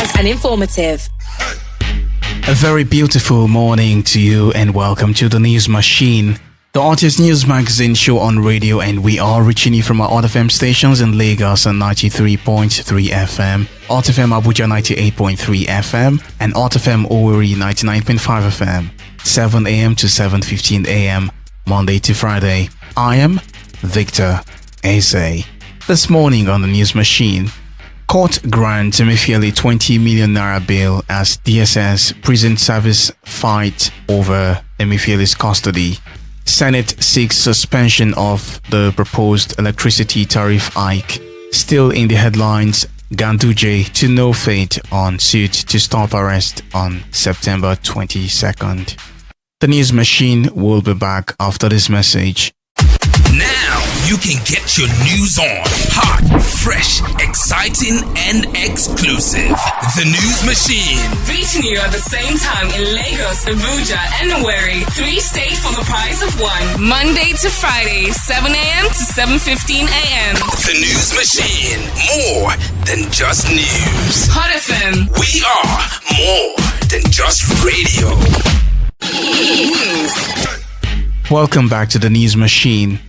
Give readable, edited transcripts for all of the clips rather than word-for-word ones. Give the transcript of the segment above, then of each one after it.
concise and informative. A very beautiful morning to you and welcome to the News Machine, the Artist News Magazine show on radio, and we are reaching you from our FM stations in Lagos on 93.3 FM, FM Abuja 98.3 FM, and FM Owerri 99.5 FM, 7 a.m. to 7:15 a.m. Monday to Friday. I am Victor Eze. This morning on the News Machine, court grants Emefiele 20 million naira bail as DSS prison service fight over Emefiele's custody. Senate seeks suspension of the proposed electricity tariff hike. Still in the headlines, Ganduje to no fate on suit to stop arrest on September 22nd. The News Machine will be back after this message. Now you can get your news on. Hot, fresh, exciting, and exclusive. The News Machine. Reaching you at the same time in Lagos, Abuja, and Owerri. 3 states for the price of 1. Monday to Friday, 7 a.m. to 7:15 a.m. The News Machine. More than just news. Hot FM. We are more than just radio. Welcome back to the News Machine.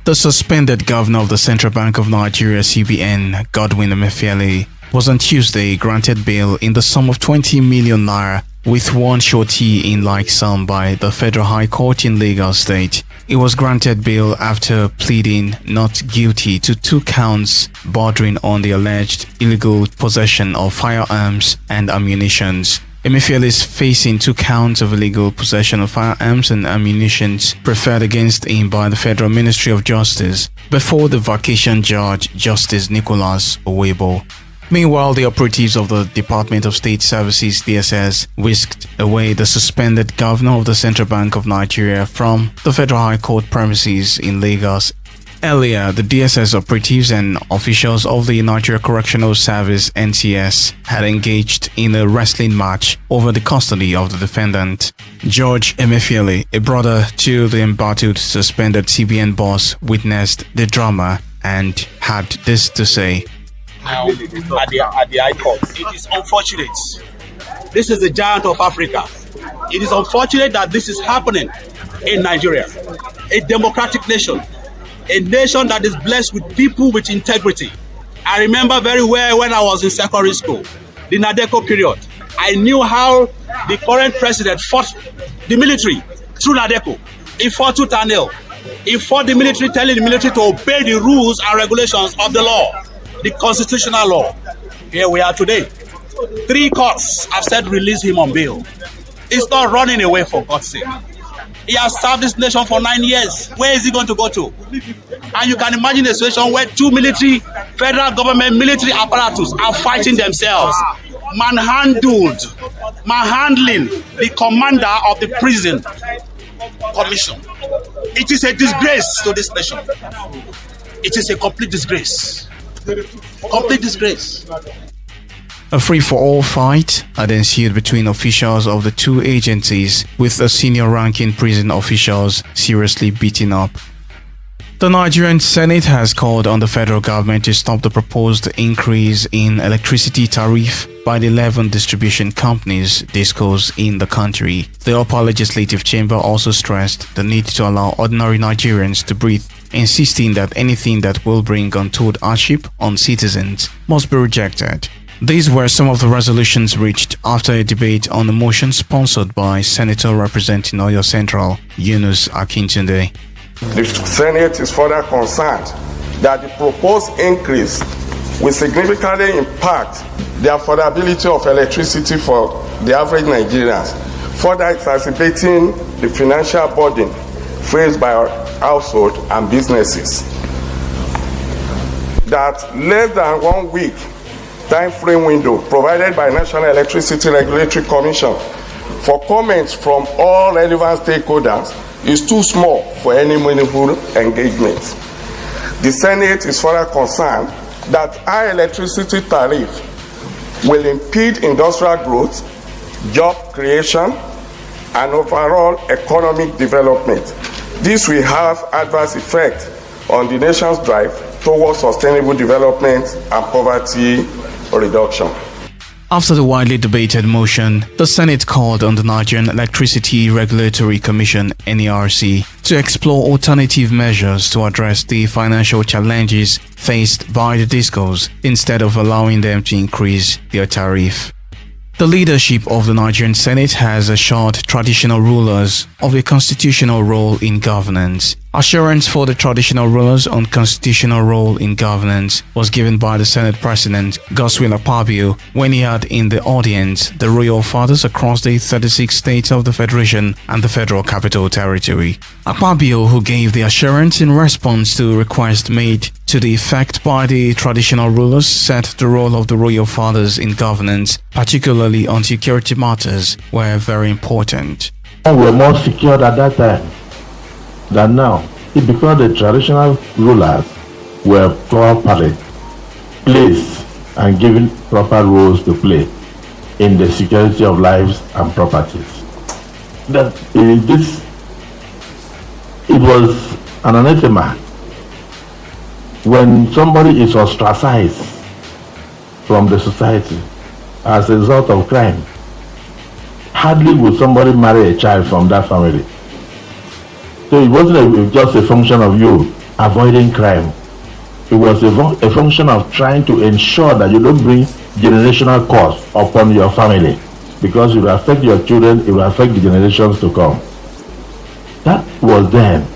The suspended governor of the Central Bank of Nigeria, CBN, Godwin Emefiele, was on Tuesday granted bail in the sum of 20 million naira with one surety in like sum by the Federal High Court in Lagos State. He was granted bail after pleading not guilty to 2 counts bordering on the alleged illegal possession of firearms and ammunition. Emefiele is facing 2 counts of illegal possession of firearms and ammunition preferred against him by the Federal Ministry of Justice before the vacation judge, Justice Nicholas Owebo. Meanwhile, the operatives of the Department of State Services (DSS) whisked away the suspended governor of the Central Bank of Nigeria from the Federal High Court premises in Lagos. Earlier, the DSS operatives and officials of the Nigeria Correctional Service (NCS) had engaged in a wrestling match over the custody of the defendant. George Emefiele, a brother to the embattled suspended CBN boss, witnessed the drama and had this to say. Now, at the High Court, it is unfortunate. This is the giant of Africa. It is unfortunate that this is happening in Nigeria, a democratic nation. A nation that is blessed with people with integrity. I remember very well when I was in secondary school, the Nadeko period. I knew how the current president fought the military through Nadeko. He fought tooth and nail. He fought the military, telling the military to obey the rules and regulations of the law, the constitutional law. Here we are today. 3 courts have said release him on bail. He's not running away, for God's sake. He has served this nation for 9 years. Where is he going to go to? And you can imagine a situation where 2 military, federal government military apparatus are fighting themselves, manhandling the commander of the prison commission. It is a disgrace to this nation. It is a complete disgrace. Complete disgrace. A free-for-all fight had ensued between officials of the 2 agencies, with the senior-ranking prison officials seriously beaten up. The Nigerian Senate has called on the federal government to stop the proposed increase in electricity tariff by the 11 distribution companies DISCOs in the country. The upper legislative chamber also stressed the need to allow ordinary Nigerians to breathe, insisting that anything that will bring untold hardship on citizens must be rejected. These were some of the resolutions reached after a debate on a motion sponsored by Senator representing Oyo Central, Yunus Akintunde. The Senate is further concerned that the proposed increase will significantly impact the affordability of electricity for the average Nigerians, further exacerbating the financial burden faced by our household and businesses. That less than 1 week time frame window provided by National Electricity Regulatory Commission for comments from all relevant stakeholders is too small for any meaningful engagement. The Senate is further concerned that high electricity tariff will impede industrial growth, job creation, and overall economic development. This will have adverse effect on the nation's drive towards sustainable development and poverty reduction. After the widely debated motion, the Senate called on the Nigerian Electricity Regulatory Commission (NERC) to explore alternative measures to address the financial challenges faced by the DISCOs instead of allowing them to increase their tariff. The leadership of the Nigerian Senate has assured traditional rulers of a constitutional role in governance. Assurance for the traditional rulers on constitutional role in governance was given by the Senate President Godswill Akpabio when he had in the audience the royal fathers across the 36 states of the Federation and the Federal Capital Territory. Akpabio, who gave the assurance in response to a request made to the effect by the traditional rulers, said the role of the royal fathers in governance, particularly on security matters, were very important. We were more secured at that time than now. It because the traditional rulers were properly placed and given proper roles to play in the security of lives and properties. It was an anathema when somebody is ostracized from the society as a result of crime. Hardly would somebody marry a child from that family. So it wasn't just a function of you avoiding crime. It was a function of trying to ensure that you don't bring generational costs upon your family, because it will affect your children, it will affect the generations to come. That was then.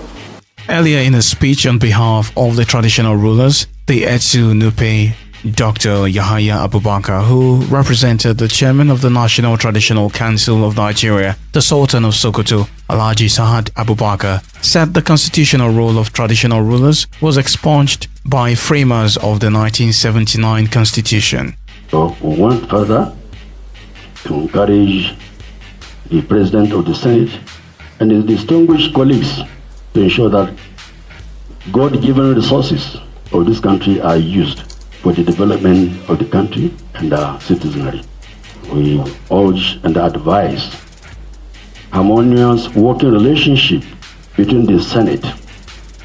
Earlier in a speech on behalf of the traditional rulers, the Etsu Nupe, Dr. Yahaya Abubakar, who represented the chairman of the National Traditional Council of Nigeria, the Sultan of Sokoto, Alhaji Sa'ad Abubakar, said the constitutional role of traditional rulers was expunged by framers of the 1979 Constitution. So we went further to encourage the President of the Senate and his distinguished colleagues to ensure that God-given resources of this country are used for the development of the country and our citizenry. We urge and advise harmonious working relationship between the Senate,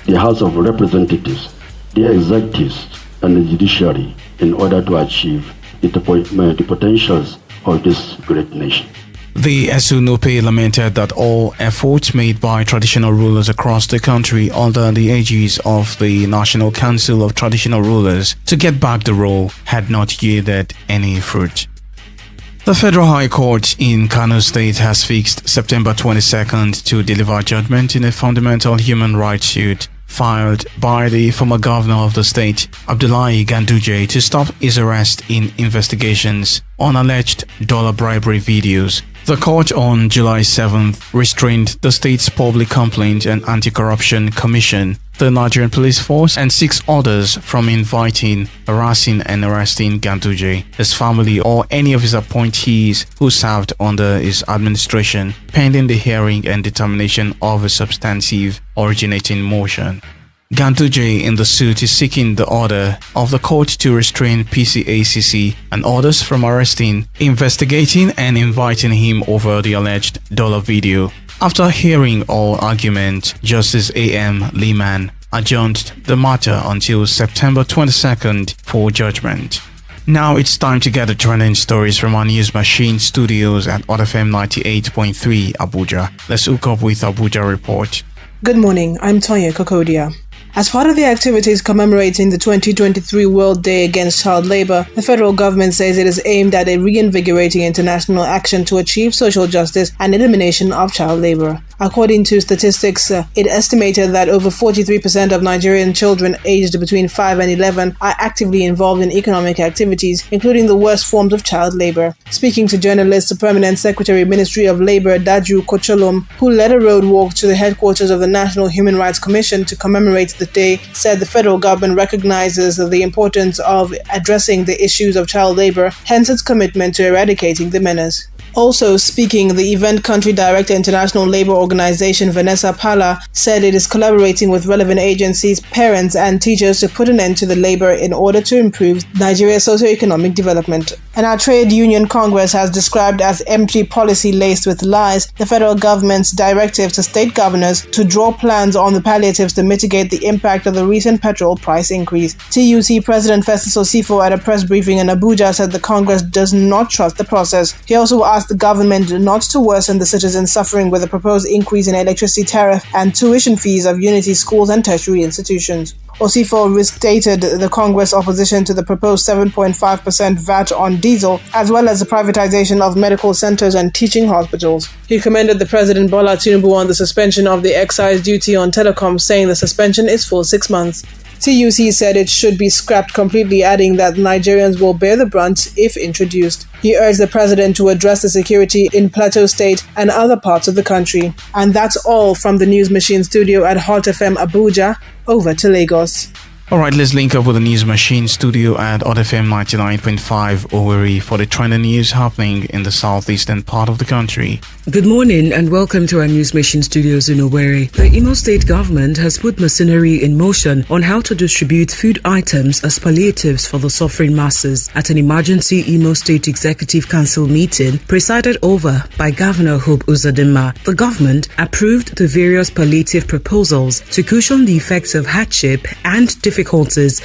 the House of Representatives, the executives, and the judiciary in order to achieve the potentials of this great nation. The Etsu Nupe lamented that all efforts made by traditional rulers across the country under the aegis of the National Council of Traditional Rulers to get back the role had not yielded any fruit. The Federal High Court in Kano State has fixed September 22nd to deliver judgment in a fundamental human rights suit filed by the former governor of the state, Abdullahi Ganduje, to stop his arrest in investigations on alleged dollar bribery videos. The court on July 7th restrained the state's Public Complaint and Anti-Corruption Commission, the Nigerian Police Force, and 6 others from inviting, harassing and arresting Ganduje, his family, or any of his appointees who served under his administration, pending the hearing and determination of a substantive originating motion. Ganduje in the suit is seeking the order of the court to restrain PCACC and others from arresting, investigating and inviting him over the alleged dollar video. After hearing all argument, Justice A.M. Lehman adjourned the matter until September 22nd for judgment. Now it's time to get the trending stories from our News Machine studios at OFM 98.3 Abuja. Let's hook up with Abuja Report. Good morning, I'm Tonya Kokodia. As part of the activities commemorating the 2023 World Day Against Child Labor, the federal government says it is aimed at a reinvigorating international action to achieve social justice and elimination of child labor. According to statistics, it estimated that over 43% of Nigerian children aged between 5 and 11 are actively involved in economic activities, including the worst forms of child labor. Speaking to journalists, the Permanent Secretary, Ministry of Labor, Daju Kocholom, who led a road walk to the headquarters of the National Human Rights Commission to commemorate the day, said the federal government recognizes the importance of addressing the issues of child labor, hence its commitment to eradicating the menace. Also speaking, the event country director International Labour Organization Vanessa Pala said it is collaborating with relevant agencies, parents and teachers to put an end to the labour in order to improve Nigeria's socio-economic development. And our Trade Union Congress has described as empty policy laced with lies the federal government's directive to state governors to draw plans on the palliatives to mitigate the impact of the recent petrol price increase. TUC President Festus Osifo at a press briefing in Abuja said the Congress does not trust the process. He also asked the government not to worsen the citizens' suffering with a proposed increase in electricity tariff and tuition fees of unity schools and tertiary institutions. Osifo restated the Congress opposition to the proposed 7.5% VAT on diesel, as well as the privatization of medical centers and teaching hospitals. He commended the President Bola Tinubu on the suspension of the excise duty on telecom, saying the suspension is for 6 months. TUC said it should be scrapped completely, adding that Nigerians will bear the brunt if introduced. He urged the president to address the security in Plateau State and other parts of the country. And that's all from the News Machine studio at Hot FM Abuja. Over to Lagos. Alright, let's link up with the News Machine studio at Hot FM 99.5 Owerri for the trending news happening in the southeastern part of the country. Good morning and welcome to our News Machine studios in Owerri. The Imo State government has put machinery in motion on how to distribute food items as palliatives for the suffering masses at an emergency Imo State Executive Council meeting presided over by Governor Hope Uzodinma. The government approved the various palliative proposals to cushion the effects of hardship and difficulties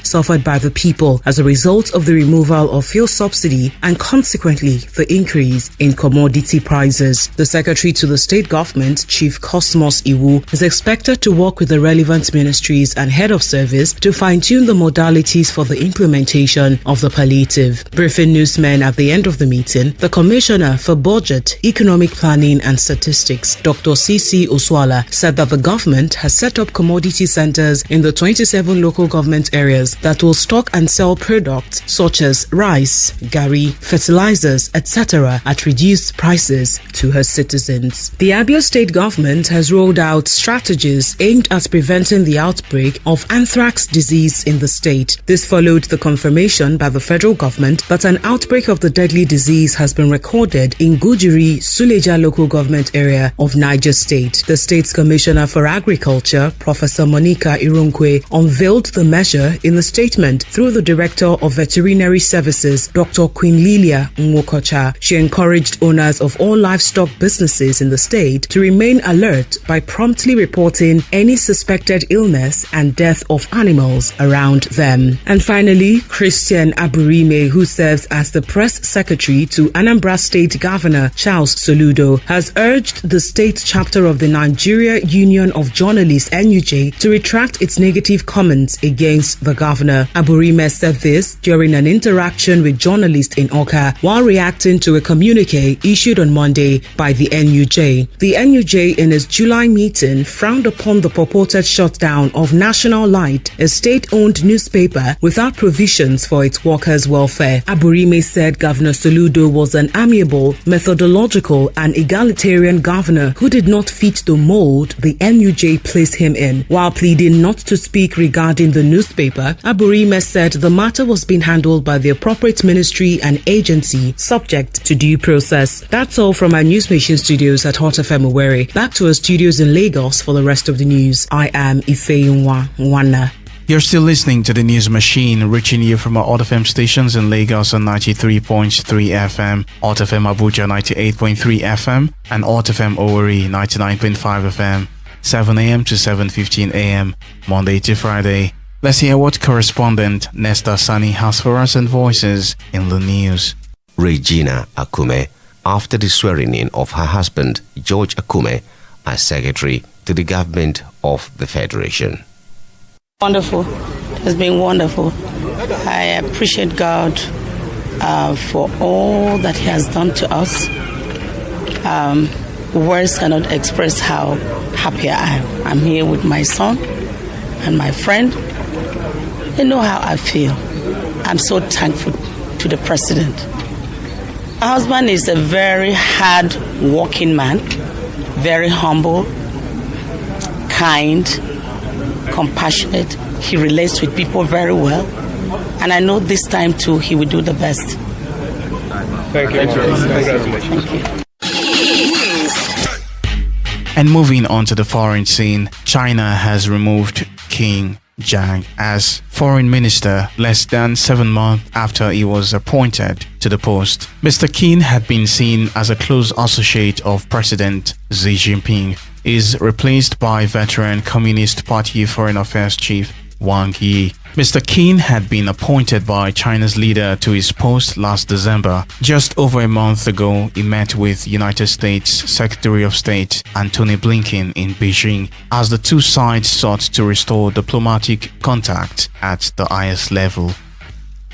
suffered by the people as a result of the removal of fuel subsidy and consequently the increase in commodity prices. The Secretary to the State Government, Chief Cosmos Iwu, is expected to work with the relevant ministries and head of service to fine-tune the modalities for the implementation of the palliative. Briefing newsmen at the end of the meeting, the Commissioner for Budget, Economic Planning and Statistics, Dr. C.C. Oswala, said that the government has set up commodity centers in the 27 local government areas that will stock and sell products such as rice, garri, fertilizers, etc. at reduced prices to her citizens. The Abia State government has rolled out strategies aimed at preventing the outbreak of anthrax disease in the state. This followed the confirmation by the federal government that an outbreak of the deadly disease has been recorded in Gujiri, Suleja local government area of Niger State. The state's Commissioner for Agriculture, Professor Monica Irunkwe, unveiled the measure in the statement through the Director of Veterinary Services, Dr. Queen Lilia Nwokocha. She encouraged owners of all livestock businesses in the state to remain alert by promptly reporting any suspected illness and death of animals around them. And finally, Christian Aburime, who serves as the press secretary to Anambra State Governor Charles Soludo, has urged the state chapter of the Nigeria Union of Journalists (NUJ) to retract its negative comments against the governor. Aburime said this during an interaction with journalists in Oka while reacting to a communique issued on Monday by the NUJ. The NUJ in its July meeting frowned upon the purported shutdown of National Light, a state-owned newspaper, without provisions for its workers' welfare. Aburime said Governor Soludo was an amiable, methodological and egalitarian governor who did not fit the mold the NUJ placed him in. While pleading not to speak regarding the newspaper, Aburime said the matter was being handled by the appropriate ministry and agency subject to due process. That's all from our News Machine studios at Hot FM Owerri. Back to our studios in Lagos for the rest of the news. I am Ifeyunwa Nwana. You're still listening to the News Machine, reaching you from our Hot FM stations in Lagos on 93.3 FM, Hot FM Abuja 98.3 FM, and Hot FM Owerri 99.5 FM, 7 a.m. to 7:15 a.m., Monday to Friday. Let's hear what correspondent Nesta Sani has for us in Voices in the News. Regina Akume, after the swearing-in of her husband, George Akume, as Secretary to the Government of the Federation. Wonderful. It's been wonderful. I appreciate God for all that He has done to us. Words cannot express how happy I am. I'm here with my son and my friend. They know how I feel. I'm so thankful to the President. My husband is a very hard-working man, very humble, kind, compassionate. He relates with people very well. And I know this time too, he will do the best. Thank you. Congratulations. And moving on to the foreign scene, China has removed Qin Gang as foreign minister less than 7 months after he was appointed to the post. Mr. Qin had been seen as a close associate of President Xi Jinping. He is replaced by veteran Communist Party Foreign Affairs Chief Wang Yi. Mr. Qin had been appointed by China's leader to his post last December. Just over a month ago, he met with United States Secretary of State Antony Blinken in Beijing as the two sides sought to restore diplomatic contact at the highest level.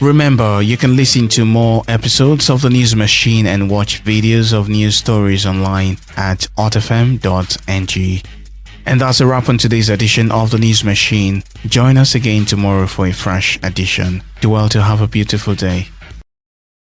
Remember, you can listen to more episodes of The News Machine and watch videos of news stories online at hotfm.ng. And that's a wrap on today's edition of The News Machine. Join us again tomorrow for a fresh edition. Do well to have a beautiful day.